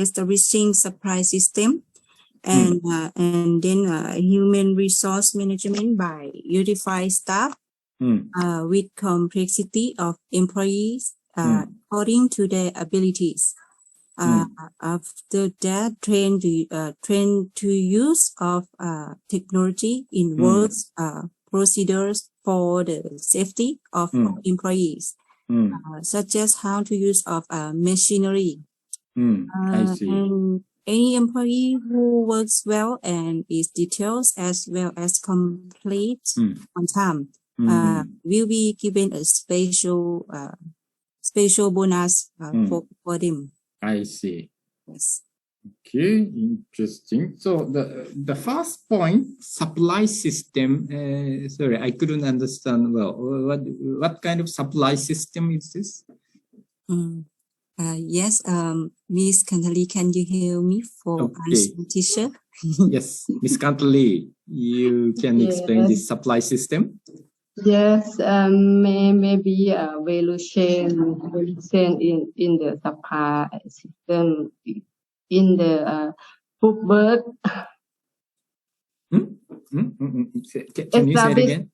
establishing supply system, and then human resource management by unify staff with complexity of employees according to their abilities. After that, train to use of technology in works procedures for the safety of employees, such as how to use of machinery. I see. And any employee who works well and is detailed as well as complete on time will be given a special bonus for them. I see. Yes. Okay, interesting. So the first point, supply system. Sorry, I couldn't understand well. What kind of supply system is this? Yes, Miss Kantali, can you hear me for answering, teacher? Yes, Miss Kantali, you can explain this supply system? Yes, maybe value chain in the supply system in the food bird. Can you say it again?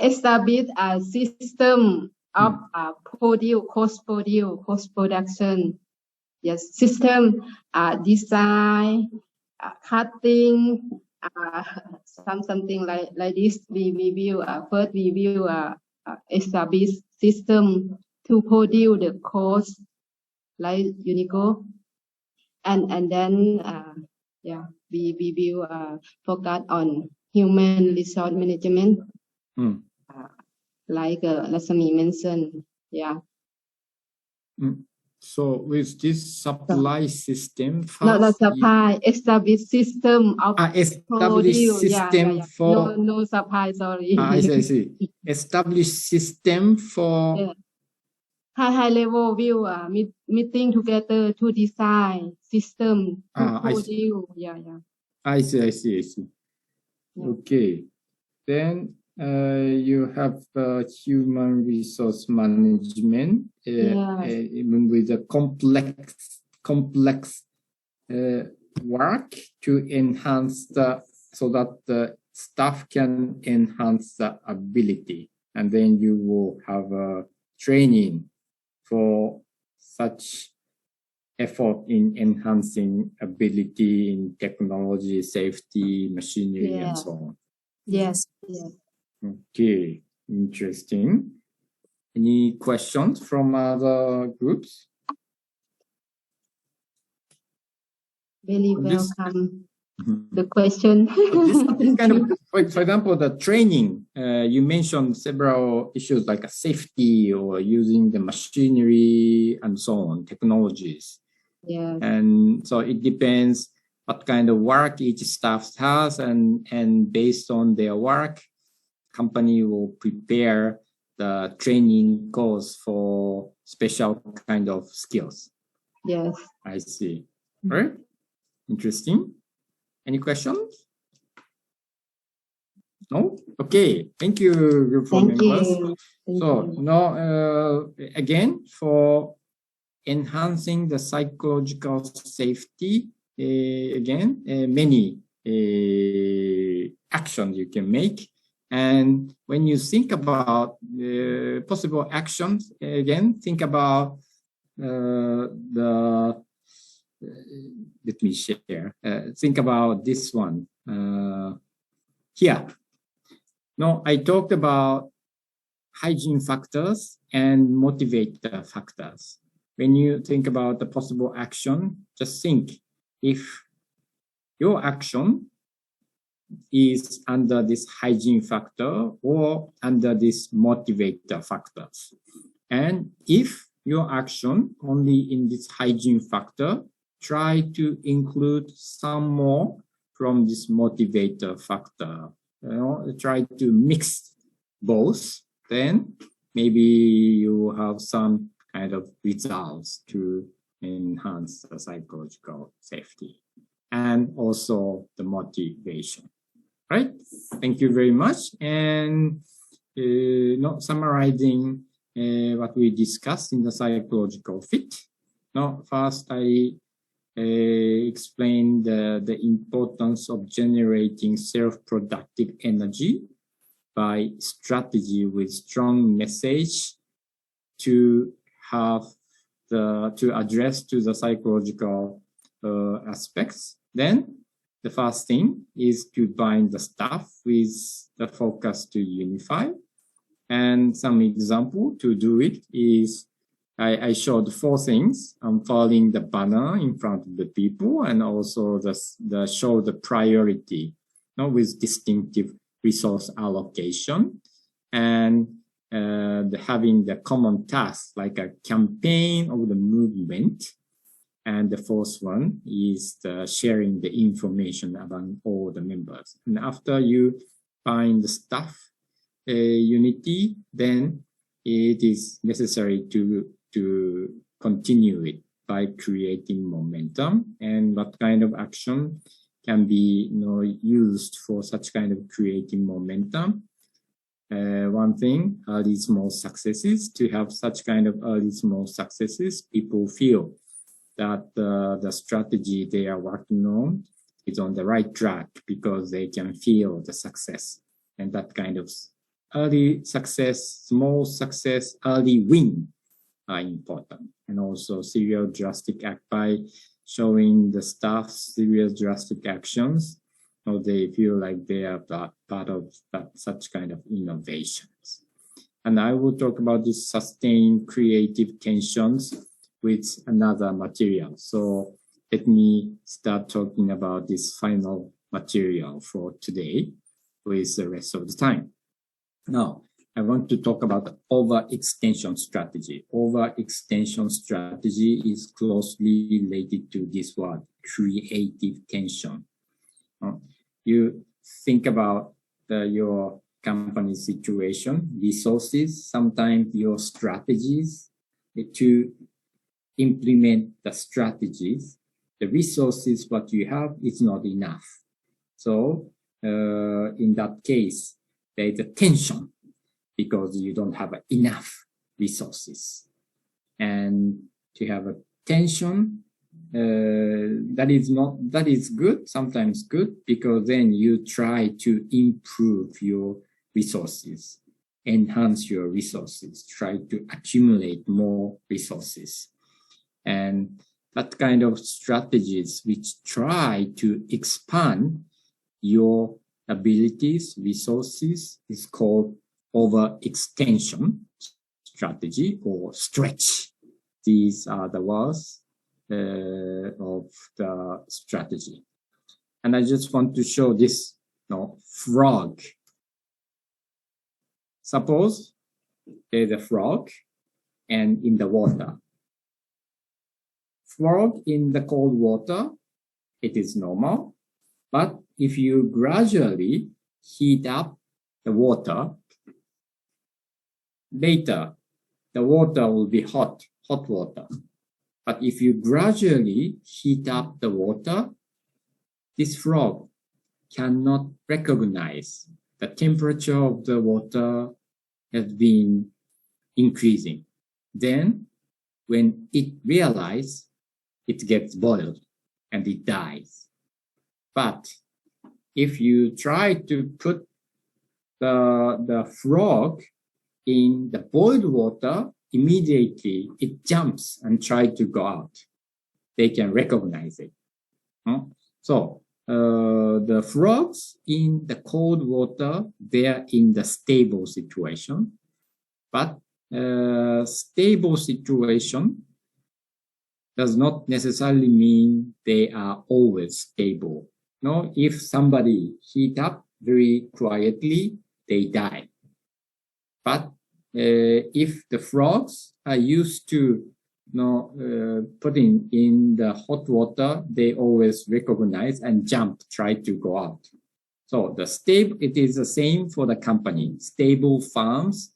Establish a system of post production. Yes, system design, cutting, something like this. We will first establish system to produce the cost like Unico, and then we will focus on human resource management. Like Lasami mentioned, So with this supply system, not supply, established system of established system for no supply. Sorry. I see. Established system for high level view. Meeting together to design system to produce. I see. Okay, then. You have human resource management, even with the complex work to enhance so that the staff can enhance the ability, and then you will have a training for such effort in enhancing ability in technology, safety, machinery, and so on. Yes. Okay, interesting. Any questions from other groups? Very welcome. The question. This kind of, for example, the training. You mentioned several issues like safety or using the machinery and so on, technologies. Yeah. And so it depends what kind of work each staff has, and based on their work, company will prepare the training course for special kind of skills. Yes. I see. All right. Interesting. Any questions? No? Okay. Thank you, group four members. So now, again, for enhancing the psychological safety, again, many actions you can make. And when you think about possible actions, again, think about let me share. Think about this one here. No, I talked about hygiene factors and motivator factors. When you think about the possible action, just think if your action is under this hygiene factor or under this motivator factors. And if your action only in this hygiene factor, try to include some more from this motivator factor. Try to mix both, then maybe you have some kind of results to enhance the psychological safety and also the motivation. Right? Thank you very much. And not summarizing what we discussed in the psychological fit. Now, first I explain the importance of generating self-productive energy by strategy with strong message to have to address to the psychological aspects. Then the first thing is to bind the staff with the focus to unify. And some example to do it is I showed 4 things. Unfurling the banner in front of the people, and also the show the priority, with distinctive resource allocation, and having the common task like a campaign of the movement. And the 4th one is the sharing the information among all the members. And after you find the staff unity, then it is necessary to continue it by creating momentum. And what kind of action can be used for such kind of creating momentum? One thing, early small successes. To have such kind of early small successes, people feel that the strategy they are working on is on the right track because they can feel the success. And that kind of early success, small success, early win are important. And also serial drastic act by showing the staff serious drastic actions, or they feel like they are part of such kind of innovations. And I will talk about this sustained creative tensions with another material. So let me start talking about this final material for today with the rest of the time. Now, I want to talk about the overextension strategy. Overextension strategy is closely related to this word, creative tension. You think about your company situation, resources, sometimes your strategies to implement the strategies. The resources, what you have is not enough. So in that case, there is a tension because you don't have enough resources. And to have a tension, that is good, sometimes good, because then you try to improve your resources, enhance your resources, try to accumulate more resources. And that kind of strategies which try to expand your abilities, resources, is called overextension strategy or stretch. These are the words of the strategy. And I just want to show this frog. Suppose there's a frog and in the water. Frog in the cold water, it is normal. But if you gradually heat up the water, later the water will be hot water. But if you gradually heat up the water, this frog cannot recognize the temperature of the water has been increasing. Then when it realizes, it gets boiled and it dies. But if you try to put the frog in the boiled water, immediately it jumps and tries to go out. They can recognize it. So the frogs in the cold water, they are in the stable situation. But stable situation does not necessarily mean they are always stable. No, if somebody heat up very quietly, they die. But if the frogs are used to putting in the hot water, they always recognize and jump, try to go out. So it is the same for the company. Stable farms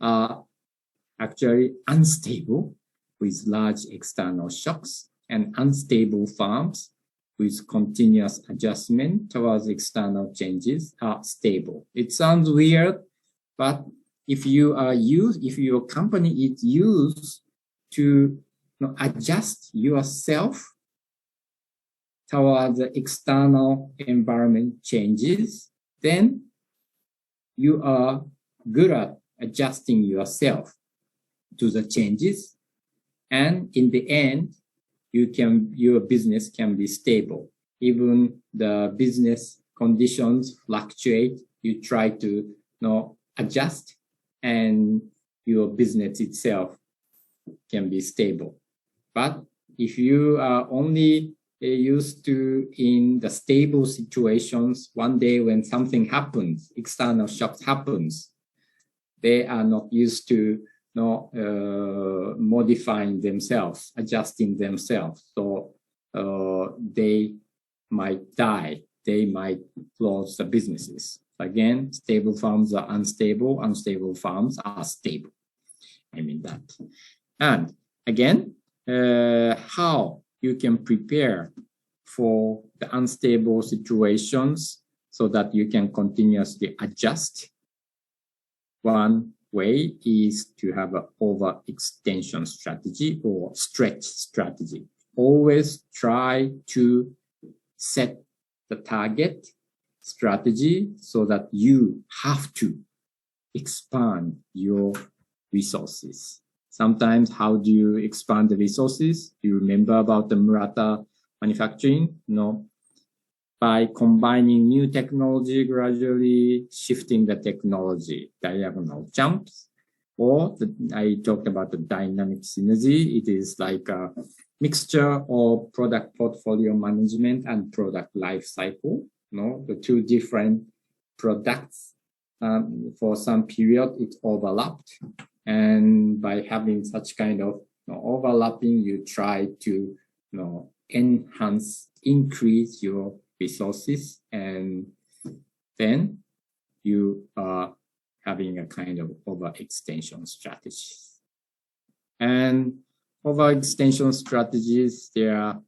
are actually unstable with large external shocks, and unstable farms with continuous adjustment towards external changes are stable. It sounds weird, but if your company is used to adjust yourself towards the external environment changes, then you are good at adjusting yourself to the changes. And in the end, your business can be stable. Even the business conditions fluctuate, you try to adjust, and your business itself can be stable. But if you are only used to in the stable situations, one day when something happens, external shocks happens, they are not used to modifying themselves, adjusting themselves. So they might die. They might close the businesses. Again, stable firms are unstable. Unstable firms are stable. I mean that. And again, how you can prepare for the unstable situations so that you can continuously adjust. One way is to have an overextension strategy or stretch strategy. Always try to set the target strategy so that you have to expand your resources. Sometimes, how do you expand the resources? Do you remember about the Murata manufacturing? No. By combining new technology, gradually shifting the technology, diagonal jumps, or I talked about the dynamic synergy. It is like a mixture of product portfolio management and product life cycle. The two different products, for some period, it overlapped. And by having such kind of overlapping, you try to enhance, increase your resources, and then you are having a kind of overextension strategy. And overextension strategies, there are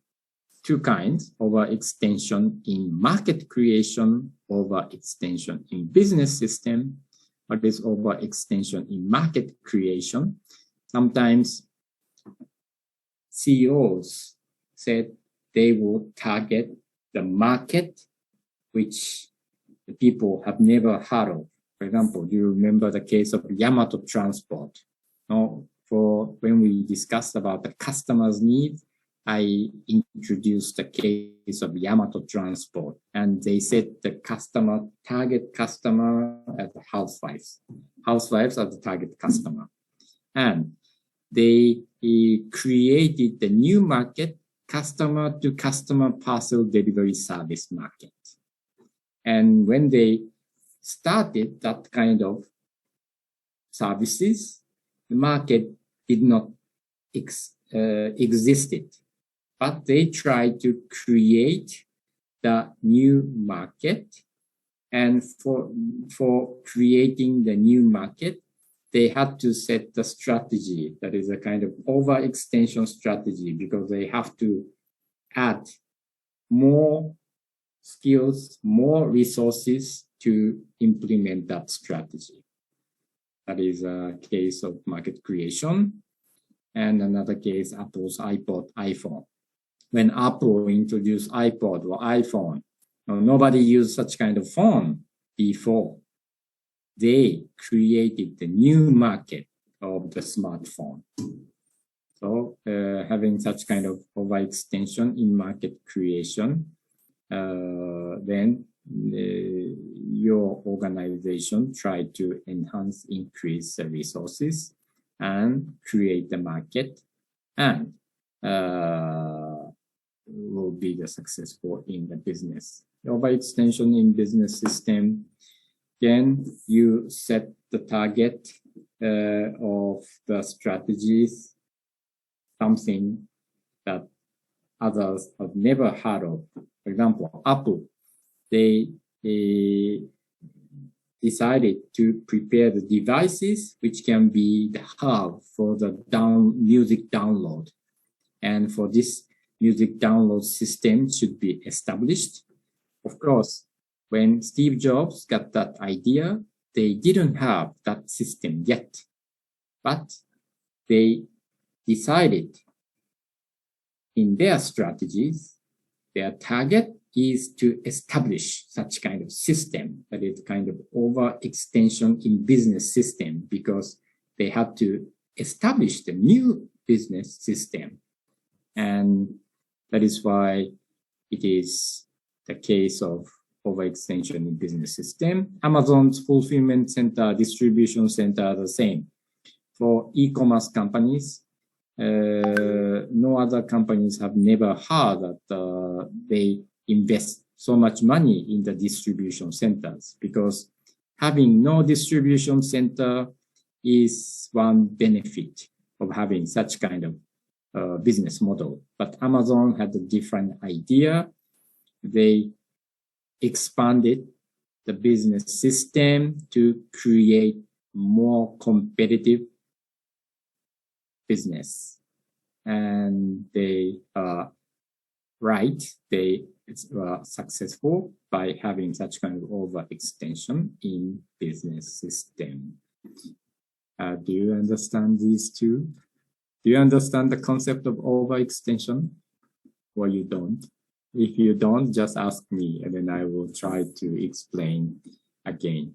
two kinds: overextension in market creation, overextension in business system. What is overextension in market creation? Sometimes CEOs said they will target the market which the people have never heard of. For example, do you remember the case of Yamato Transport? For when we discussed about the customer's needs, I introduced the case of Yamato Transport, and they said the target customer as housewives. Housewives are the target customer. And they created the new market, customer to customer parcel delivery service market. And when they started that kind of services, the market did not existed. But they tried to create the new market, and for creating the new market, they had to set the strategy that is a kind of overextension strategy, because they have to add more skills, more resources to implement that strategy. That is a case of market creation. And another case, Apple's iPod, iPhone. When Apple introduced iPod or iPhone, nobody used such kind of phone before. They created the new market of the smartphone. So having such kind of overextension in market creation, then your organization try to enhance, increase the resources and create the market, and will be the successful in the business. Overextension in business system, then you set the target of the strategies, something that others have never heard of. For example, Apple, they decided to prepare the devices which can be the hub for the music download. And for this music download system should be established. Of course, when Steve Jobs got that idea, they didn't have that system yet. But they decided in their strategies their target is to establish such kind of system, that is kind of overextension in business system, because they have to establish the new business system. And that is why it is the case of overextension in business system. Amazon's fulfillment center, distribution center are the same. For e-commerce companies, no other companies have never heard that they invest so much money in the distribution centers, because having no distribution center is one benefit of having such kind of business model. But Amazon had a different idea. They expanded the business system to create more competitive business. And they are right. They were successful by having such kind of overextension in business system. Do you understand these two? Do you understand the concept of overextension, or you don't? If you don't, just ask me, and then I will try to explain again.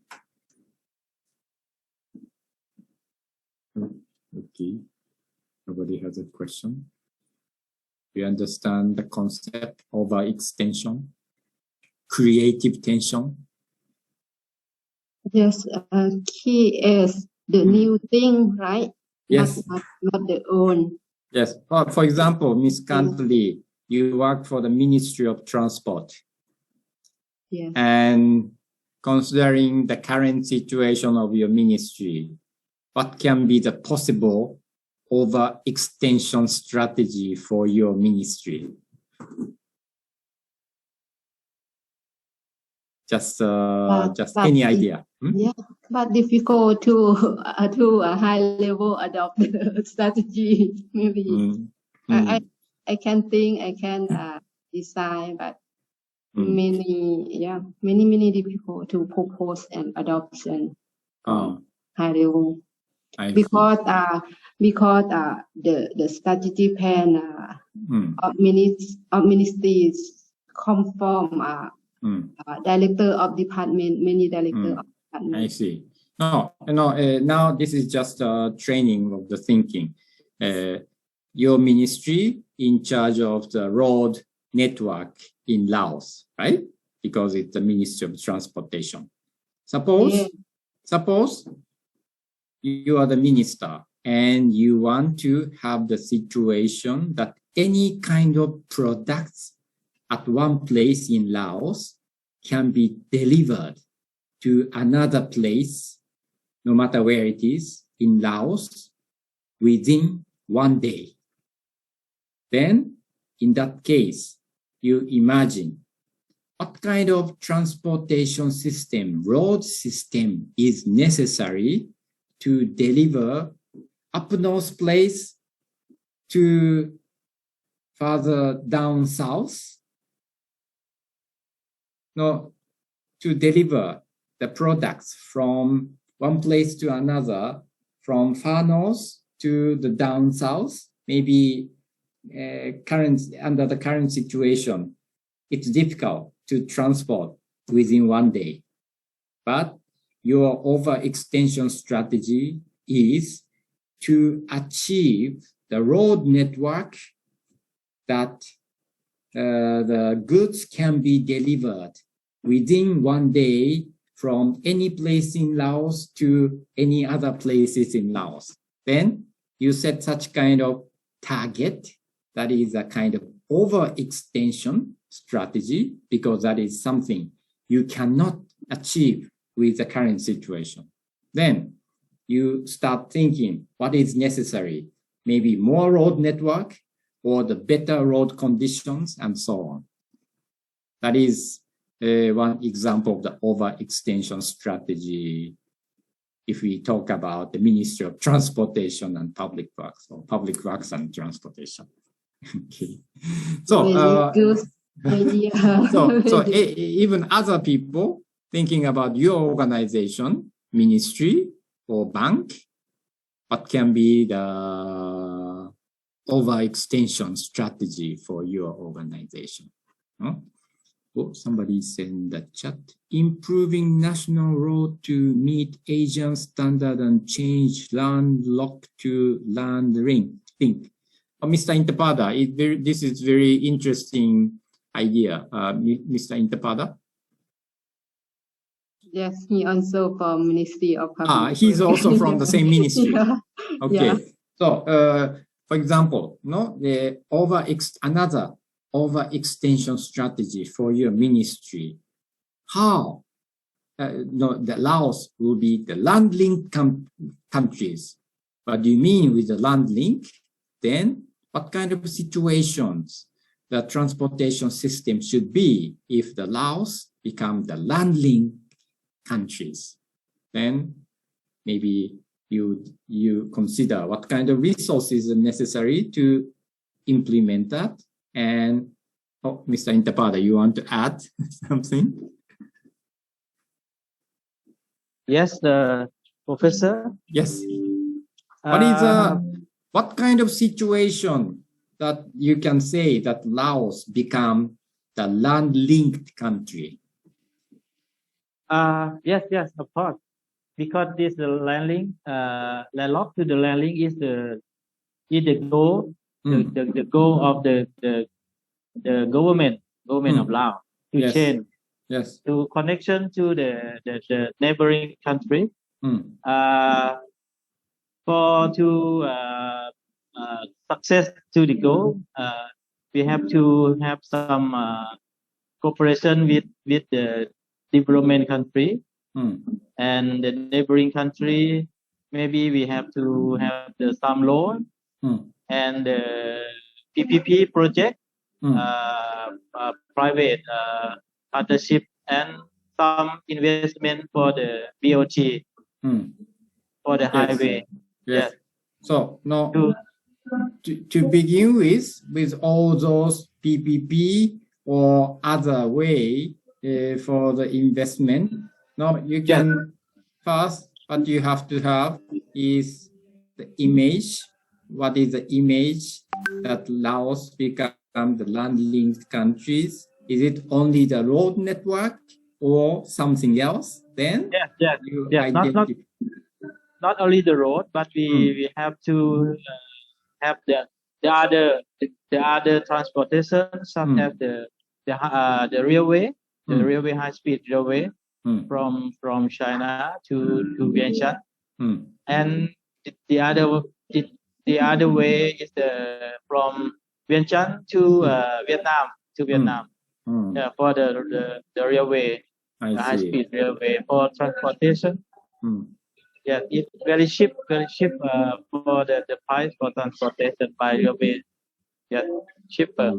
Okay. Nobody has a question? Do you understand the concept of overextension? Creative tension? Yes, key is the new thing, right? Yes. Not the own. Yes. For example, Ms. Cantley, you work for the Ministry of Transport. Yes. And considering the current situation of your ministry, what can be the possible overextension strategy for your ministry? Just any idea? Yeah, but difficult to a high level adopt the strategy. Maybe I can think, I can design, but many difficult to propose and adoption high level. Because the strategy plan of ministries come from director of department, many director of department. I see. No, now this is just a training of the thinking. Your ministry in charge of the road network in Laos, right? Because it's the Ministry of Transportation. Suppose you are the minister and you want to have the situation that any kind of products at one place in Laos can be delivered to another place, no matter where it is, in Laos, within one day. Then, in that case, you imagine what kind of transportation system, road system is necessary to deliver up north place to further down south. No, to deliver the products from one place to another, from far north to the down south, maybe under the current situation, it's difficult to transport within one day. But your overextension strategy is to achieve the road network that the goods can be delivered within one day from any place in Laos to any other places in Laos. Then you set such kind of target. That is a kind of overextension strategy, because that is something you cannot achieve with the current situation. Then you start thinking what is necessary, maybe more road network or the better road conditions and so on. That is one example of the overextension strategy if we talk about the Ministry of Transportation and Public Works, or Public Works and Transportation. Okay. So, even other people thinking about your organization, ministry, or bank, what can be the overextension strategy for your organization? No? Oh, somebody said in the chat, improving national law to meet Asian standard and change landlocked to landlink. Mr. Intapada, this is very interesting idea. Mr. Intapada? Yes, he also from Ministry of Public. He's also from the same ministry. Yeah. Okay. Yeah. So, for example, another overextension strategy for your ministry. How? The Laos will be the land link countries. What do you mean with the land link? Then, what kind of situations the transportation system should be if the Laos become the land link countries? Then maybe you consider what kind of resources are necessary to implement that. And Mr. Intapada, you want to add something? Yes, Professor. Yes. What kind of situation that you can say that Laos become the land-linked country? Yes, of course. Because this landlink, landlocked to the landlink is the goal, the goal of the government of Laos to change, to connection to the neighboring country, success to the goal. We have to have some cooperation with the development country. And the neighboring country, maybe we have to have some loan and the PPP project, private partnership, and some investment for the BOT, for the highway. Yes. So now, to begin with all those PPP or other way for the investment. No, you can first, what you have to have is the image. What is the image that Laos become the land-linked countries? Is it only the road network or something else? Then not only the road, but we have to have the other transportation, such as the railway, the railway high-speed railway. From China to Vientiane, and the other way is from Vientiane to Vietnam, for the railway, the high-speed railway for transportation. Yeah, it's very cheap for the price for transportation by railway. Yeah, cheaper,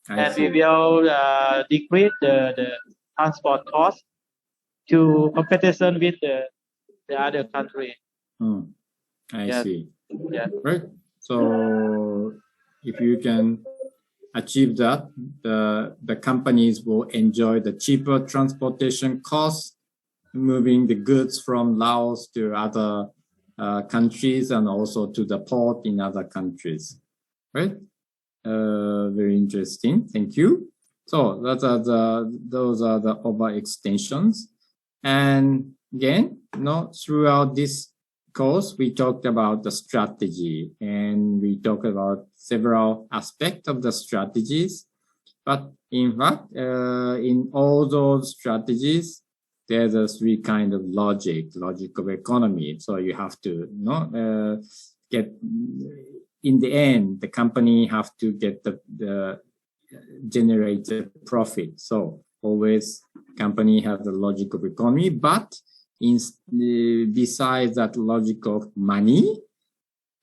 and we will decrease the transport cost to competition with the other country. I see. Yeah. Right. So if you can achieve that, the companies will enjoy the cheaper transportation costs, moving the goods from Laos to other countries and also to the port in other countries. Right. Very interesting. Thank you. So those are the overextensions. And again, throughout this course, we talked about the strategy and we talked about several aspects of the strategies. But in fact, in all those strategies, there's a three kind of logic of economy. So you have to get, in the end, the company have to get the generate the profit. So always company has the logic of economy, but besides that logic of money,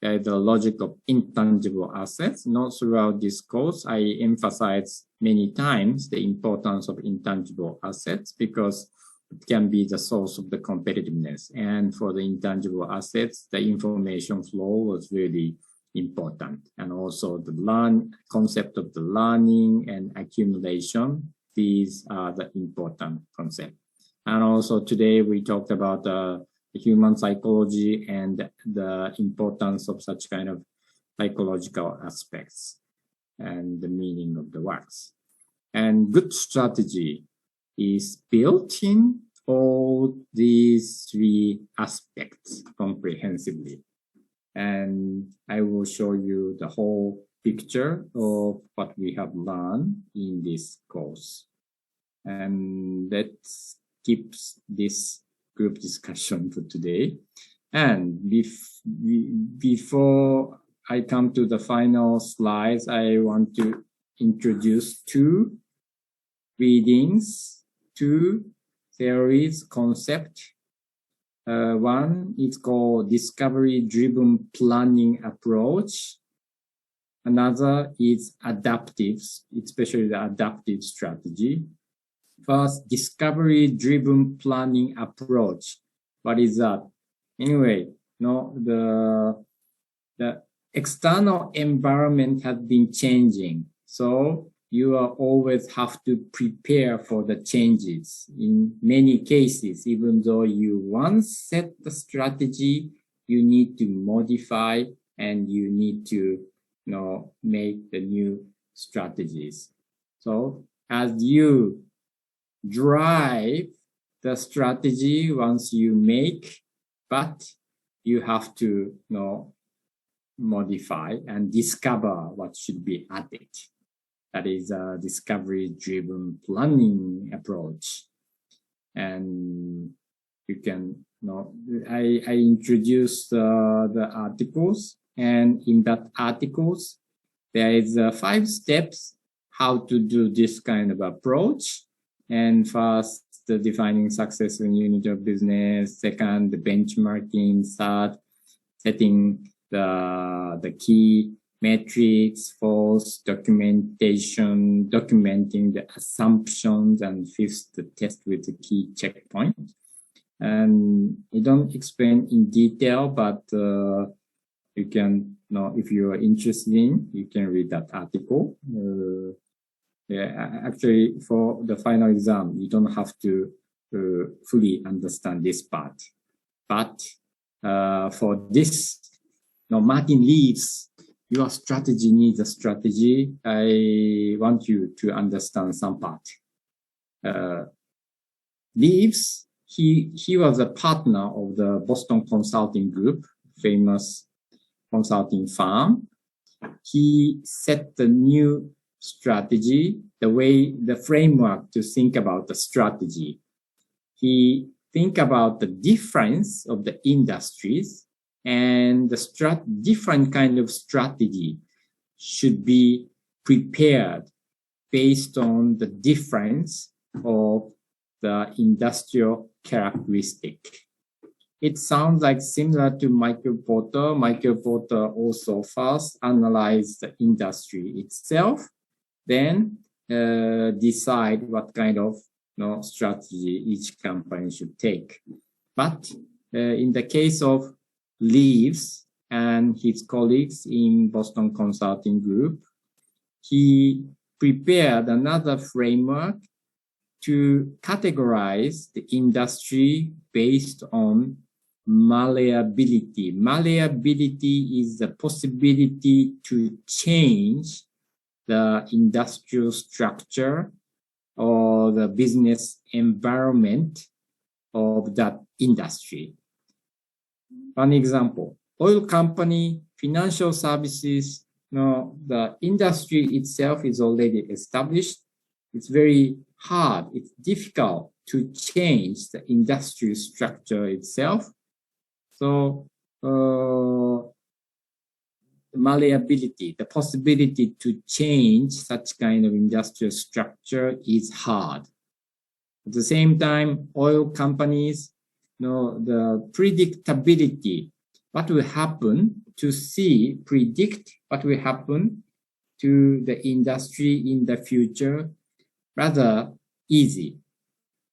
the logic of intangible assets. Throughout this course, I emphasize many times the importance of intangible assets because it can be the source of the competitiveness. And for the intangible assets, the information flow was really important. And also the concept of the learning and accumulation. These are the important concepts. And also today we talked about the human psychology and the importance of such kind of psychological aspects and the meaning of the works. And good strategy is built in all these three aspects comprehensively. And I will show you the whole picture of what we have learned in this course. And let's keep this group discussion for today. And before I come to the final slides, I want to introduce two readings, two theories, concept. One is called discovery-driven planning approach. Another is adaptive, especially the adaptive strategy. First, discovery-driven planning approach. What is that? Anyway, the external environment has been changing. So you are always have to prepare for the changes. In many cases, even though you once set the strategy, you need to modify and you need to make the new strategies. So as you drive the strategy once you make, but you have to modify and discover what should be added. That is a discovery-driven planning approach. And you can, I introduced the articles, and in that articles, there is 5 steps how to do this kind of approach. And first, the defining successful unit of business. Second, the benchmarking. Third, setting the key metrics. Fourth, documentation, documenting the assumptions. And fifth, the test with the key checkpoint. And I don't explain in detail, but you can, if you are interested in, you can read that article. Actually, for the final exam, you don't have to fully understand this part. But for this, Martin Leaves, your strategy needs a strategy. I want you to understand some part. Leaves, he was a partner of the Boston Consulting Group, famous consulting firm. He set the new strategy, the framework to think about the strategy. He think about the difference of the industries, and the different kind of strategy should be prepared based on the difference of the industrial characteristic. It sounds like similar to Michael Porter. Michael Porter also first analyzed the industry itself, then decide what kind of strategy each company should take. But in the case of Leaves and his colleagues in Boston Consulting Group, he prepared another framework to categorize the industry based on malleability. Malleability is the possibility to change the industrial structure or the business environment of that industry. One example, oil company, financial services, the industry itself is already established. It's very hard, it's difficult to change the industry structure itself. So malleability, the possibility to change such kind of industrial structure is hard. At the same time, oil companies, the predictability, what will happen to predict what will happen to the industry in the future, rather easy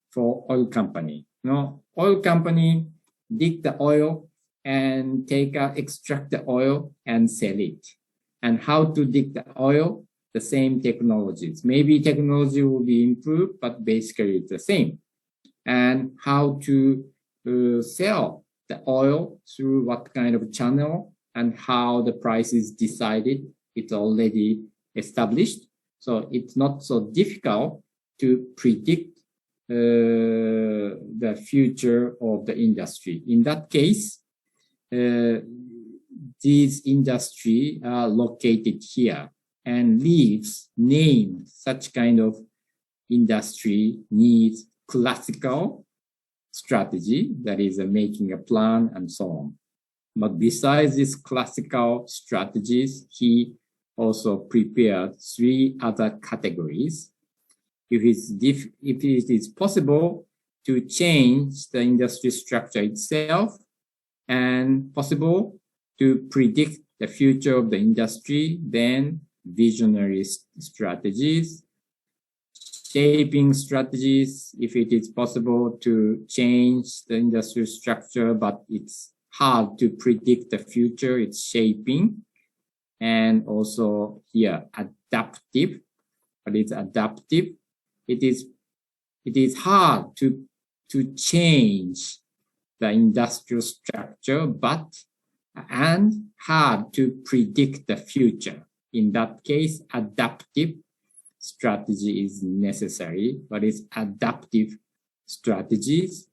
for oil company. Oil company dig the oil and extract the oil and sell it. And how to dig the oil? The same technologies. Maybe technology will be improved, but basically it's the same. And how to sell the oil through what kind of channel and how the price is decided, it's already established. So it's not so difficult to predict the future of the industry. In that case, these industries are located here, and leaves named such kind of industry needs classical strategy, that is making a plan and so on. But besides these classical strategies, he also prepared 3 other categories. If it is possible to change the industry structure itself and possible to predict the future of the industry, then visionary strategies, shaping strategies, if it is possible to change the industry structure, but it's hard to predict the future, it's shaping. And also here, adaptive. But it's adaptive. It is hard to change the industrial structure, and hard to predict the future. In that case, adaptive strategy is necessary, but it's adaptive strategies.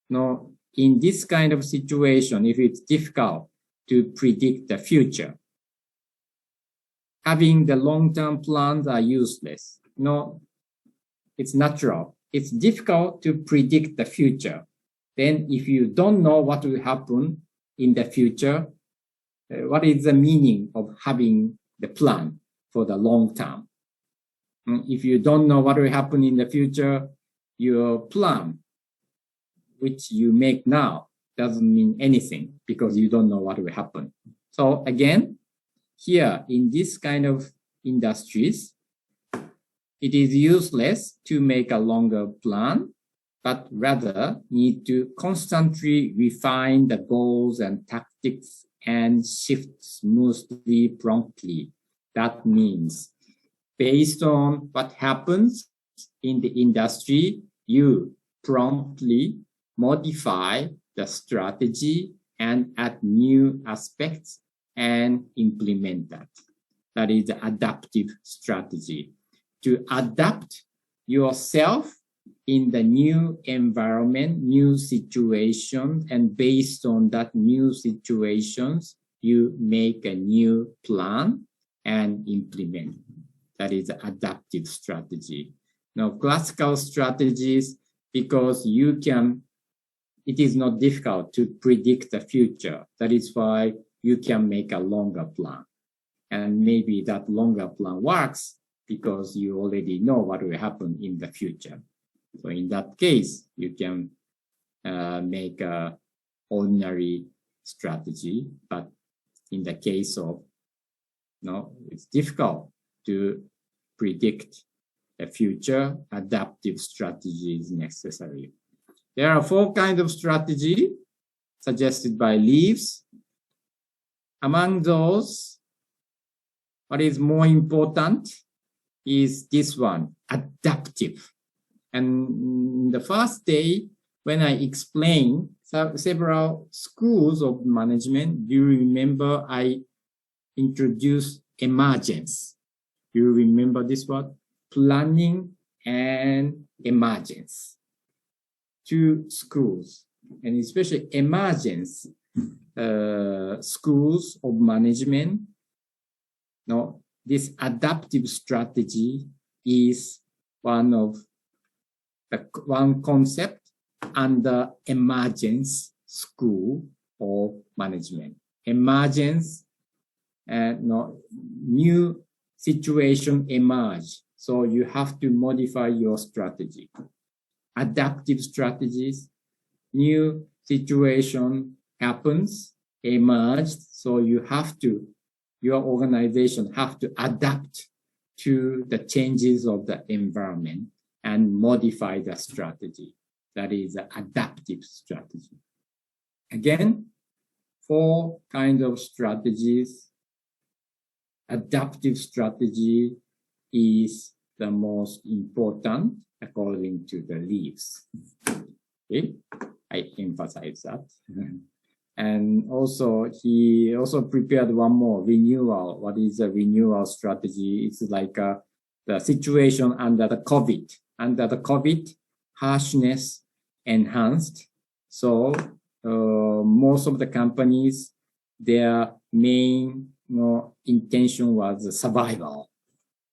Now, in this kind of situation, if it's difficult to predict the future, having the long-term plans are useless. No, it's natural. It's difficult to predict the future. Then if you don't know what will happen in the future, what is the meaning of having the plan for the long term? If you don't know what will happen in the future, your plan, which you make now, doesn't mean anything because you don't know what will happen. So again, here in this kind of industries, it is useless to make a longer plan, but rather need to constantly refine the goals and tactics and shift smoothly, promptly. That means based on what happens in the industry, you promptly modify the strategy and add new aspects and implement that. That is the adaptive strategy. To adapt yourself in the new environment, new situation, and based on that new situations, you make a new plan and implement. That is the adaptive strategy. Now, classical strategies, because it is not difficult to predict the future. That is why you can make a longer plan. And maybe that longer plan works because you already know what will happen in the future. So in that case, you can make a ordinary strategy. But in the case of, it's difficult to predict the future, adaptive strategy is necessary. There are 4 kinds of strategy suggested by Leaves. Among those, what is more important is this one, adaptive. And the first day, when I explained several schools of management, do you remember I introduced emergence? Do you remember this word? Planning and emergence. 2 schools, and especially emergence schools of management. Now, this adaptive strategy is one concept under emergence school of management. Emergence, new situation emerge. So you have to modify your strategy. Adaptive strategies, new situation happens, emerged. So your organization have to adapt to the changes of the environment and modify the strategy. That is an adaptive strategy. Again, 4 kinds of strategies. Adaptive strategy is the most important according to the Leaves. Okay, I emphasize that. And also, he also prepared one more, renewal. What is a renewal strategy? It's like the situation under the COVID. Under the COVID, harshness enhanced. So most of the companies, their main intention was survival.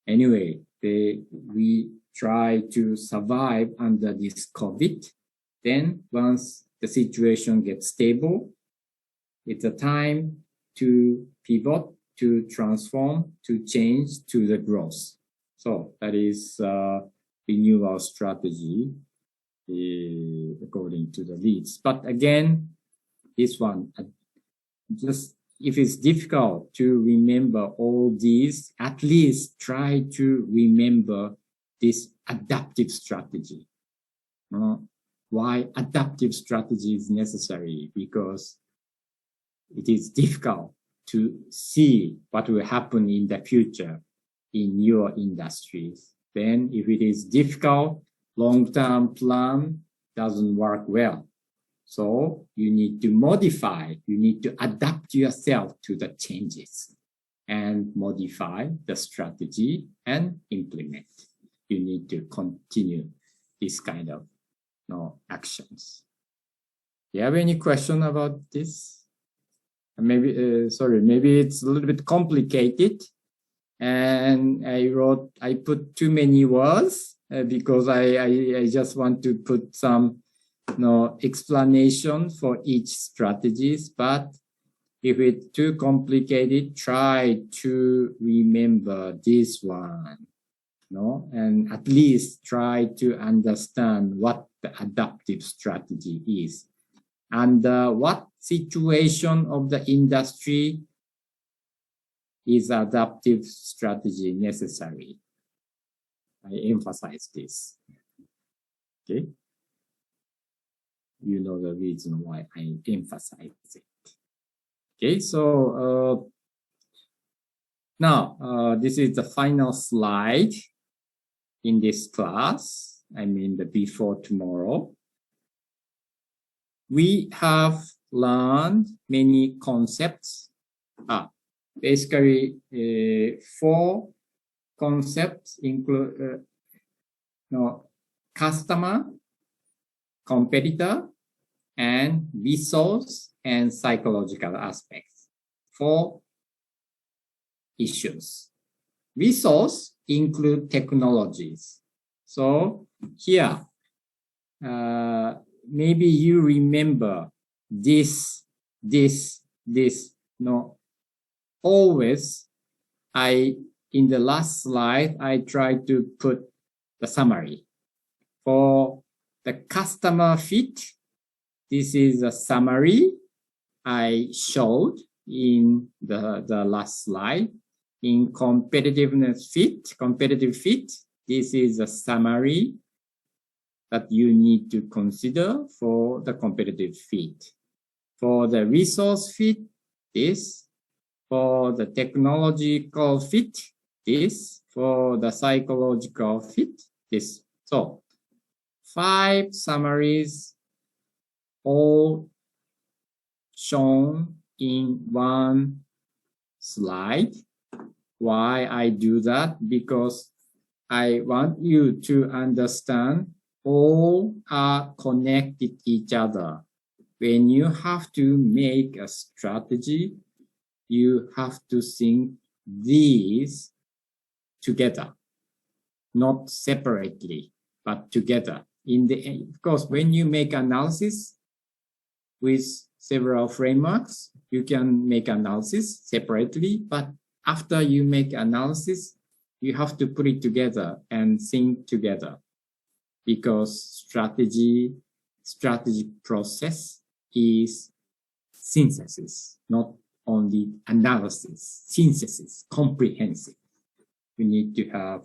Anyway, we try to survive under this COVID. Then once the situation gets stable, it's a time to pivot, to transform, to change to the growth. So that is renewal strategy according to the leads. But again, this one, just if it's difficult to remember all these, at least try to remember this adaptive strategy. Why adaptive strategy is necessary? Because it is difficult to see what will happen in the future in your industries. Then if it is difficult, long-term plan doesn't work well. So you need to modify, you need to adapt yourself to the changes and modify the strategy and implement. You need to continue this kind of actions. Do you have any question about this? Maybe, sorry, maybe it's a little bit complicated. And I put too many words because I just want to put some explanation for each strategies. But if it's too complicated, try to remember this one. And at least try to understand what the adaptive strategy is and what situation of the industry is adaptive strategy necessary. I emphasize this. Okay. You know the reason why I emphasize it. Okay, so now this is the final slide in this class. I mean the before tomorrow. We have learned many concepts. Basically, 4 concepts include customer, competitor, and resource and psychological aspects. 4 issues. Resource include technologies. So here, maybe you remember this. Always, in the last slide, I tried to put the summary. For the customer fit, this is a summary I showed in the last slide. In competitive fit, this is a summary that you need to consider for the competitive fit. For the resource fit, this. For the technological fit, this. For the psychological fit, this. So 5 summaries all shown in one slide. Why I do that? Because I want you to understand all are connected each other. When you have to make a strategy, you have to think these together, not separately, but together. In the end, of course, when you make analysis with several frameworks, you can make analysis separately, but after you make analysis, you have to put it together and think together, because strategy process is synthesis, not only analysis. Synthesis, comprehensive. You need to have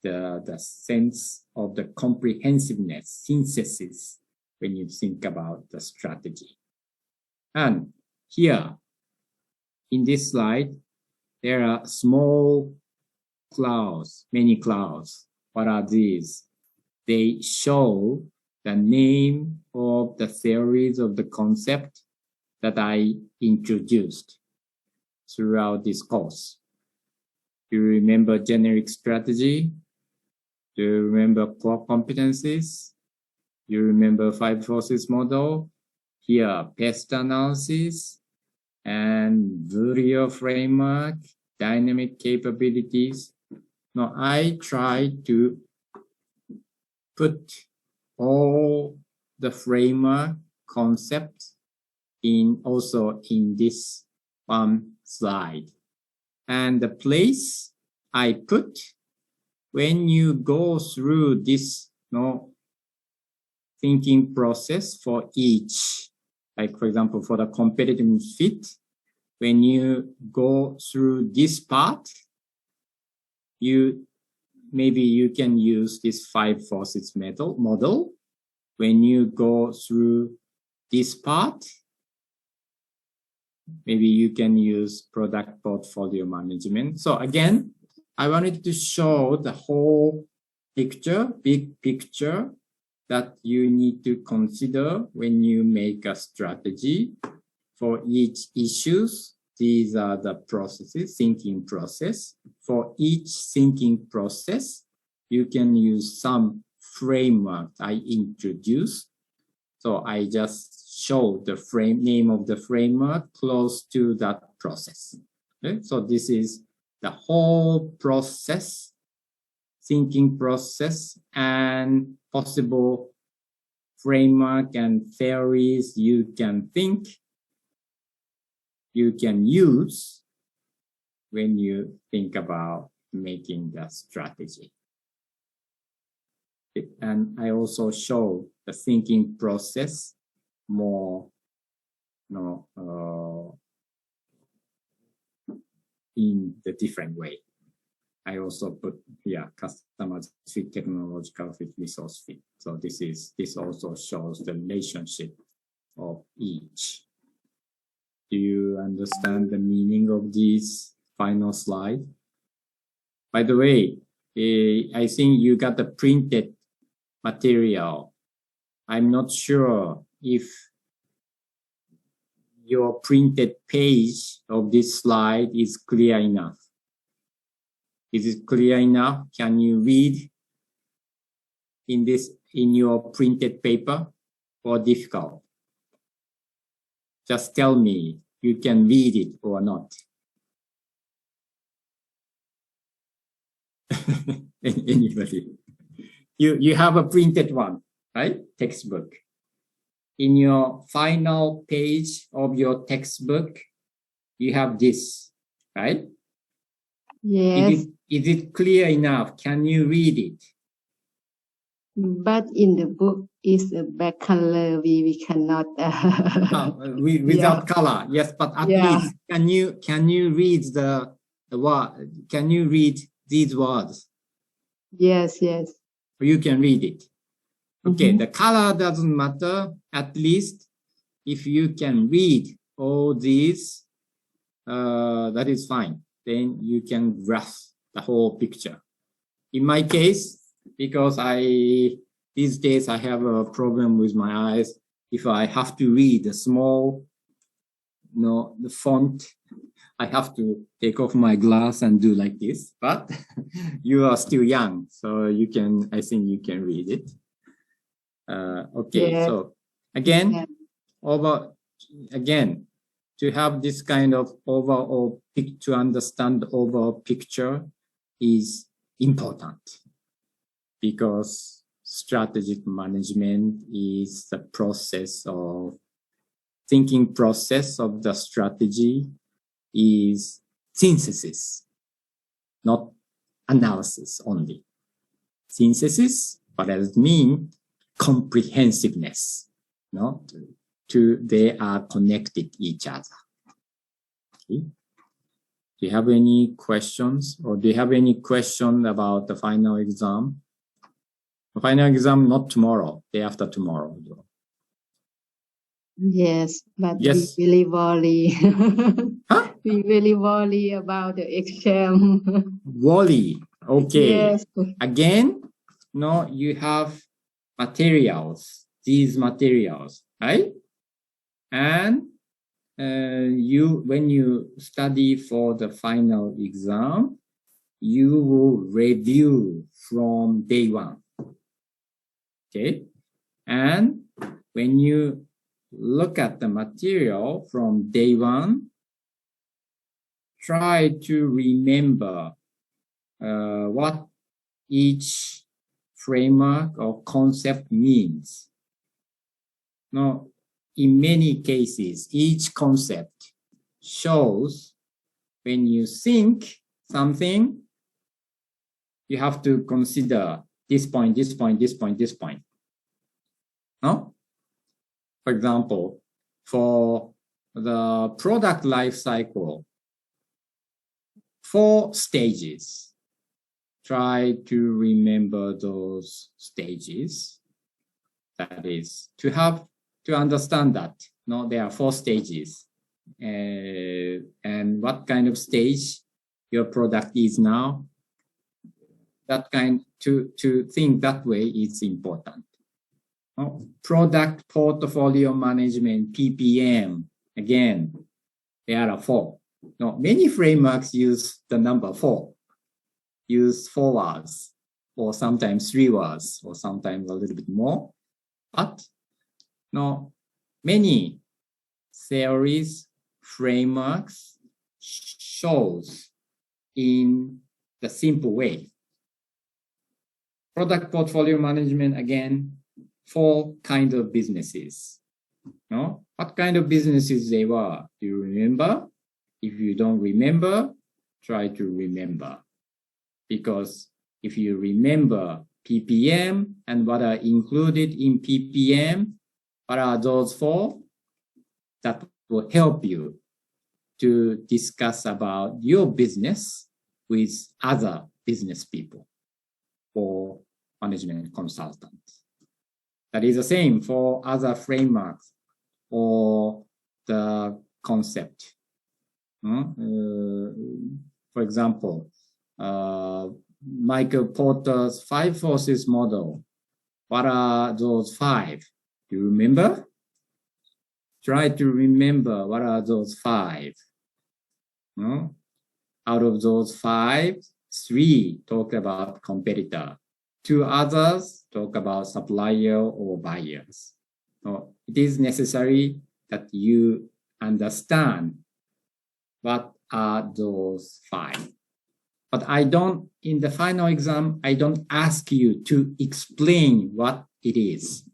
the sense of the comprehensiveness, synthesis, when you think about the strategy. And here, in this slide, there are small clouds, many clouds. What are these? They show the name of the theories of the concept that I introduced throughout this course. Do you remember generic strategy? Do you remember core competencies? Do you remember 5 forces model? Here, PEST analysis and Vurio framework, dynamic capabilities. Now, I try to put all the framework concepts also in this one slide. And the place I put, when you go through this thinking process for each, like for example, for the competitive fit, when you go through this part, maybe you can use this 5 forces model. When you go through this part, maybe you can use product portfolio management. So again, I wanted to show the whole picture, big picture, that you need to consider when you make a strategy for each issues. These are the processes, thinking process. For each thinking process, you can use some framework I introduced. So I just show the name of the framework close to that process. Okay? So this is the whole process, thinking process, and possible framework and theories you can think, you can use when you think about making the strategy. And I also show the thinking process more in the different way. I also put here customer fit, technological fit, resource fit. So this also shows the relationship of each. Do you understand the meaning of this final slide? By the way, I think you got the printed material. I'm not sure if your printed page of this slide is clear enough. Is it clear enough? Can you read in your printed paper, or difficult? Just tell me you can read it or not. Anybody? You have a printed one, right? Textbook. In your final page of your textbook, you have this, right? Yes. Is it clear enough? Can you read it? But in the book is a black color. We cannot. Without color, yes. But at least can you read the word? Can you read these words? Yes. You can read it. Okay, the color doesn't matter. At least if you can read all these, that is fine. Then you can grasp the whole picture. In my case, because these days I have a problem with my eyes. If I have to read the small, the font, I have to take off my glass and do like this. But you are still young, so I think you can read it. Okay, yes. So again, to have this kind of overall to understand the overall picture is important, because strategic management is the thinking process of the strategy is synthesis, not analysis only. Synthesis, what does it mean? Comprehensiveness. They are connected each other. Okay. Do you have any questions, or do you have any question about the final exam? The final exam not tomorrow, day after tomorrow. Yes, but yes. We really worry. Huh? We really worry about the exam. Worry. Okay. Yes. Again, you have materials, these materials, right? And when you study for the final exam, you will review from day one. Okay. And when you look at the material from day one, try to remember what each framework or concept means. Now, in many cases, each concept shows when you think something, you have to consider this point, this point, this point, this point. No? For example, for the product life cycle, 4 stages. Try to remember those stages. That is, to understand that there are 4 stages. And what kind of stage your product is now. That kind to think that way is important. Product portfolio management, PPM, again, there are 4. Many frameworks use the number 4. Use 4 words, or sometimes 3 words, or sometimes a little bit more. But many theories, frameworks shows in the simple way. Product portfolio management, again, 4 kinds of businesses. What kind of businesses they were? Do you remember? If you don't remember, try to remember. Because if you remember PPM and what are included in PPM, what are those 4? That will help you to discuss about your business with other business people or management consultants. That is the same for other frameworks or the concept. For example, Michael Porter's 5 forces model. What are those 5? Do you remember? Try to remember what are those 5. Out of those 5, 3 talk about competitor. 2 others talk about supplier or buyers. So it is necessary that you understand what are those 5. But in the final exam, I don't ask you to explain what it is.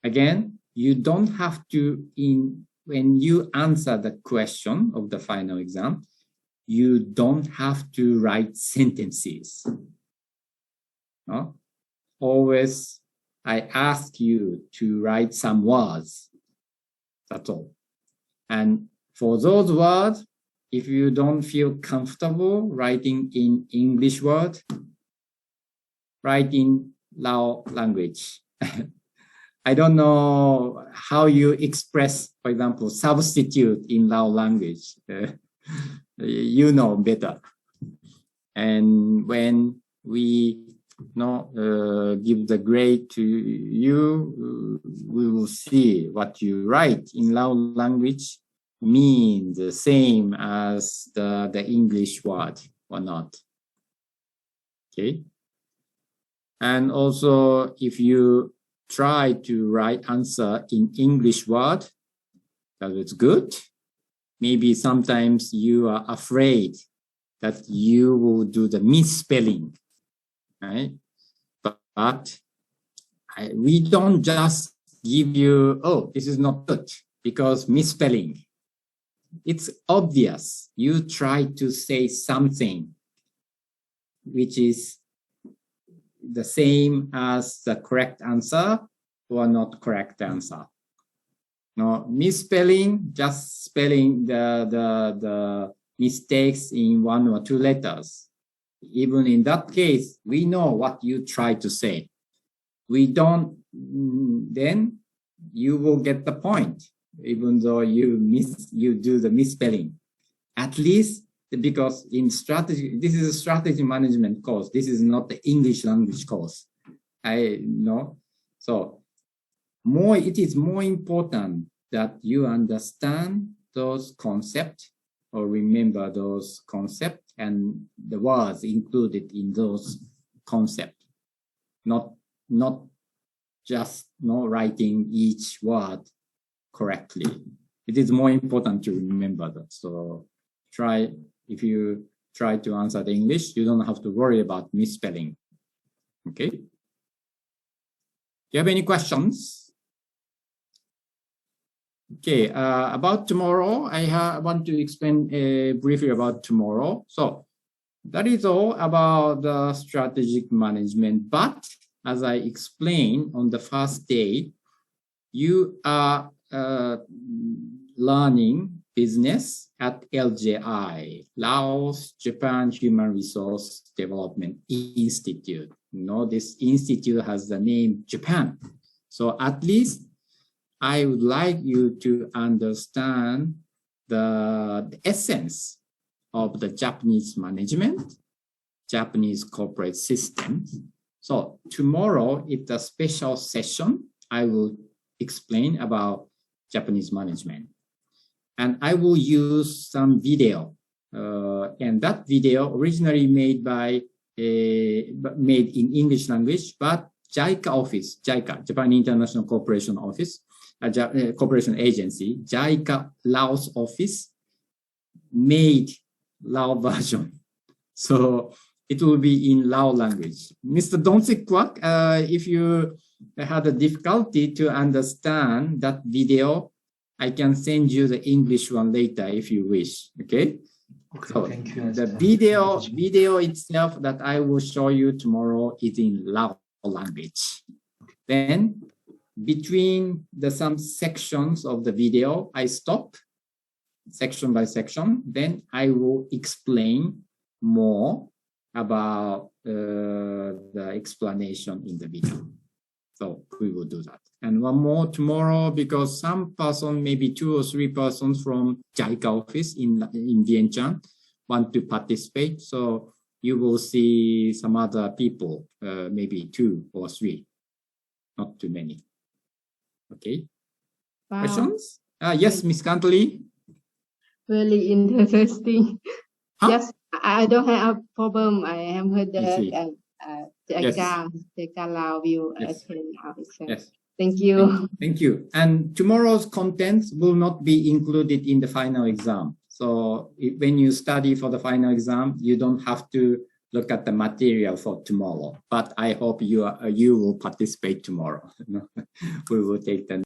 Again, you don't have to, when you answer the question of the final exam, you don't have to write sentences. Always, I ask you to write some words. That's all. And for those words, if you don't feel comfortable writing in English word, write in Lao language. I don't know how you express, for example, substitute in Lao language. You know better. And when we give the grade to you, we will see what you write in Lao language mean the same as the English word or not. Okay. And also, if you try to write answer in English word, that is good. Maybe sometimes you are afraid that you will do the misspelling, right? But we don't just give you, oh, this is not good because misspelling. It's obvious. You try to say something which is the same as the correct answer or not correct answer. No, misspelling, just spelling the mistakes in 1 or 2 letters. Even in that case, we know what you try to say. We don't, then you will get the point, even though you do the misspelling. At least because in strategy, this is a strategy management course. This is not the English language course. I know. So it is more important that you understand those concepts or remember those concepts and the words included in those concepts. Not just writing each word correctly. It is more important to remember that. So if you try to answer the English, you don't have to worry about misspelling. Okay? Do you have any questions? Okay, about tomorrow, I want to explain briefly about tomorrow. So that is all about the strategic management. But as I explained on the first day, you are learning business at LJI, Laos Japan Human Resource Development Institute. This institute has the name Japan. So at least I would like you to understand the essence of the Japanese management, Japanese corporate system. So tomorrow is a special session. I will explain about Japanese management. And I will use some video. And that video originally made in English language, but JICA office, JICA, Japan International Cooperation Office, Cooperation Agency, JICA Laos office made Lao version. So it will be in Lao language. Mr. Donsik Kwak, if you had a difficulty to understand that video, I can send you the English one later if you wish. Okay. Okay, so thank you. The video itself that I will show you tomorrow is in Lao language. Then between some sections of the video, I stop section by section. Then I will explain more about the explanation in the video. So we will do that. And one more tomorrow, because some person, maybe 2 or 3 persons from JICA office in Vientiane want to participate. So you will see some other people, maybe 2 or 3, not too many. Okay. Wow. Questions? Yes, Ms. Cantoli. Very interesting. Huh? Yes, I don't have a problem. I have heard that Yes. JICA Lao will Yes. attend our exam. Yes. Thank you. Thank you. And tomorrow's contents will not be included in the final exam. So when you study for the final exam, you don't have to look at the material for tomorrow. But I hope you will participate tomorrow. We will take the